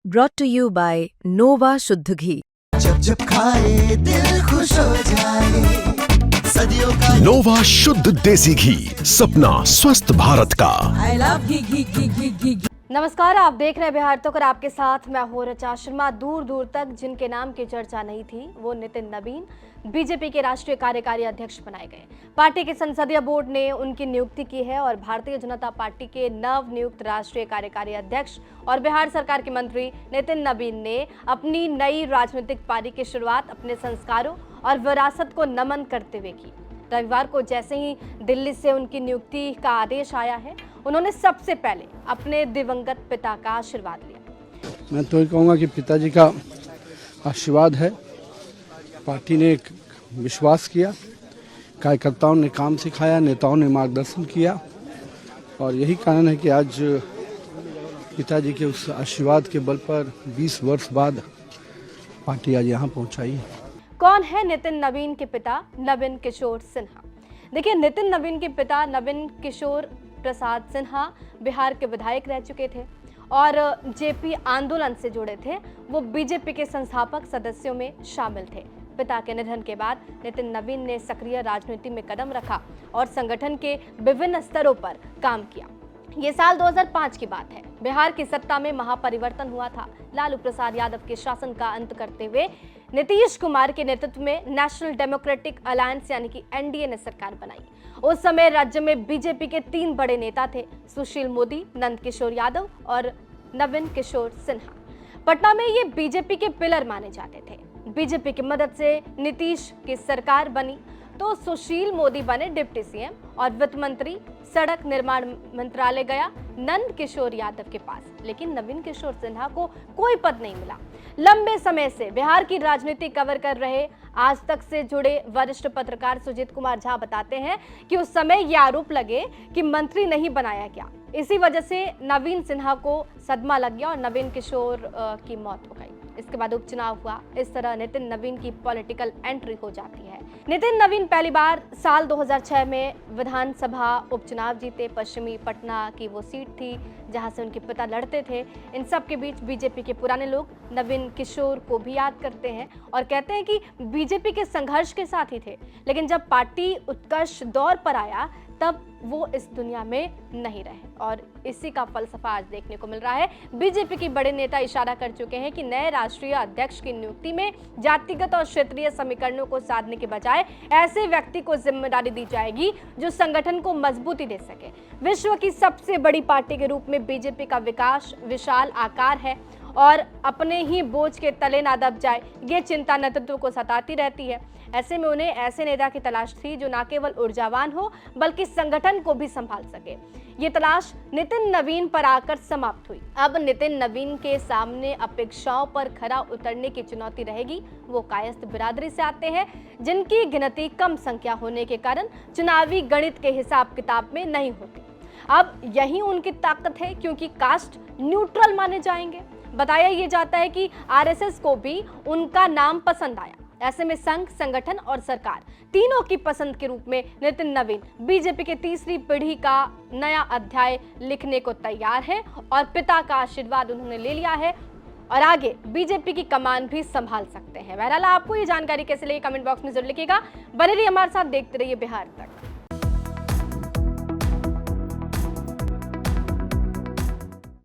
brought to you by Nova शुद्ध घी। जब जब खाए दिल खुश हो जाए, सदियों का नोवा शुद्ध देसी घी, सपना स्वस्थ भारत का। I love घी। नमस्कार, आप देख रहे हैं बिहार तक और आपके साथ मैं हूं ऋचा शर्मा। दूर दूर तक जिनके नाम की चर्चा नहीं थी वो नितिन नवीन बीजेपी के राष्ट्रीय कार्यकारी अध्यक्ष बनाए गए। पार्टी के संसदीय बोर्ड ने उनकी नियुक्ति की है और भारतीय जनता पार्टी के नव नियुक्त राष्ट्रीय कार्यकारी अध्यक्ष और बिहार सरकार के मंत्री नितिन नवीन ने अपनी नई राजनीतिक पारी की शुरुआत अपने संस्कारों और विरासत को नमन करते हुए की। रविवार को जैसे ही दिल्ली से उनकी नियुक्ति का आदेश आया है, उन्होंने सबसे पहले अपने दिवंगत पिता का आशीर्वाद लिया। मैं तो ये कहूँगा कि पिताजी का आशीर्वाद है। पार्टी ने एक विश्वास किया, कार्यकर्ताओं ने काम सिखाया, नेताओं ने मार्गदर्शन किया और यही कारण है कि आज पिताजी के उस आशीर्वाद के बल पर 20 वर्ष बाद पार्टी आज यहाँ पहुँचाई है। कौन है नितिन नवीन के पिता नवीन किशोर सिन्हा? देखिए, नितिन नवीन के पिता नवीन किशोर प्रसाद सिन्हा बिहार के विधायक रह चुके थे और जेपी आंदोलन से जुड़े थे। वो बीजेपी के संस्थापक सदस्यों में शामिल थे। पिता के निधन के बाद नितिन नवीन ने सक्रिय राजनीति में कदम रखा और संगठन के विभिन्न स्तरों पर काम किया। ये साल 2005 की बात है। बिहार की सत्ता में महापरिवर्तन हुआ था। लालू प्रसाद यादव के शासन का अंत करते हुए नीतीश कुमार के नेतृत्व में नेशनल डेमोक्रेटिक अलायंस यानी कि एनडीए ने सरकार बनाई। उस समय राज्य में बीजेपी के 3 बड़े नेता थे, सुशील मोदी, नंद किशोर यादव और नवीन किशोर सिन्हा। पटना में ये बीजेपी के पिलर माने जाते थे। बीजेपी की मदद से नीतीश की सरकार बनी तो सुशील मोदी बने डिप्टी सीएम और वित्त मंत्री। सड़क निर्माण मंत्रालय गया नंद किशोर यादव के पास, लेकिन नवीन किशोर सिन्हा को कोई पद नहीं मिला। लंबे समय से बिहार की राजनीति कवर कर रहे आज तक से जुड़े वरिष्ठ पत्रकार सुजीत कुमार झा बताते हैं कि उस समय ये आरोप लगे कि मंत्री नहीं बनाया गया। इसी वजह से नवीन सिन्हा को सदमा लग गया और नवीन किशोर की मौत हो गई। इसके बाद उपचुनाव हुआ। इस तरह नितिन नवीन की पॉलिटिकल एंट्री हो जाती है। नितिन नवीन पहली बार साल 2006 में विधानसभा उपचुनाव जीते। पश्चिमी पटना की वो सीट थी जहां से उनके पिता लड़ते थे। इन सब के बीच बीजेपी के पुराने लोग नवीन किशोर को भी याद करते हैं और कहते हैं कि बीजेपी के संघर्ष के साथ ही थे, लेकिन जब पार्टी उत्कर्ष दौर पर आया तब वो इस दुनिया में नहीं रहे और इसी का फलसफा आज देखने को मिल रहा है। बीजेपी के बड़े नेता इशारा कर चुके हैं कि नए राष्ट्रीय अध्यक्ष की नियुक्ति में जातिगत और क्षेत्रीय समीकरणों को साधने के बजाय ऐसे व्यक्ति को जिम्मेदारी दी जाएगी जो संगठन को मजबूती दे सके। विश्व की सबसे बड़ी पार्टी के रूप में बीजेपी का विकास विशाल आकार है और अपने ही बोझ के तले ना दब जाए, ये चिंता नेतृत्व को सताती रहती है। ऐसे में उन्हें ऐसे नेता की तलाश थी जो न केवल ऊर्जावान हो बल्कि संगठन को भी संभाल सके। ये तलाश नितिन नवीन पर आकर समाप्त हुई। अब नितिन नवीन के सामने अपेक्षाओं पर खरा उतरने की चुनौती रहेगी। वो कायस्थ बिरादरी से आते हैं जिनकी गिनती कम संख्या होने के कारण चुनावी गणित के हिसाब किताब में नहीं होती। अब यही उनकी ताकत है क्योंकि कास्ट न्यूट्रल माने जाएंगे। बताया ये जाता है कि आरएसएस को भी उनका नाम पसंद आया। ऐसे में संघ, संगठन और सरकार तीनों की पसंद के रूप में नितिन नवीन बीजेपी के तीसरी पीढ़ी का नया अध्याय लिखने को तैयार है और पिता का आशीर्वाद उन्होंने ले लिया है और आगे बीजेपी की कमान भी संभाल सकते हैं। बहरहाल आपको ये जानकारी कैसे लगी कमेंट बॉक्स में जरूर लिखिएगा। बने रहिए हमारे साथ, देखते रहिए बिहार तक।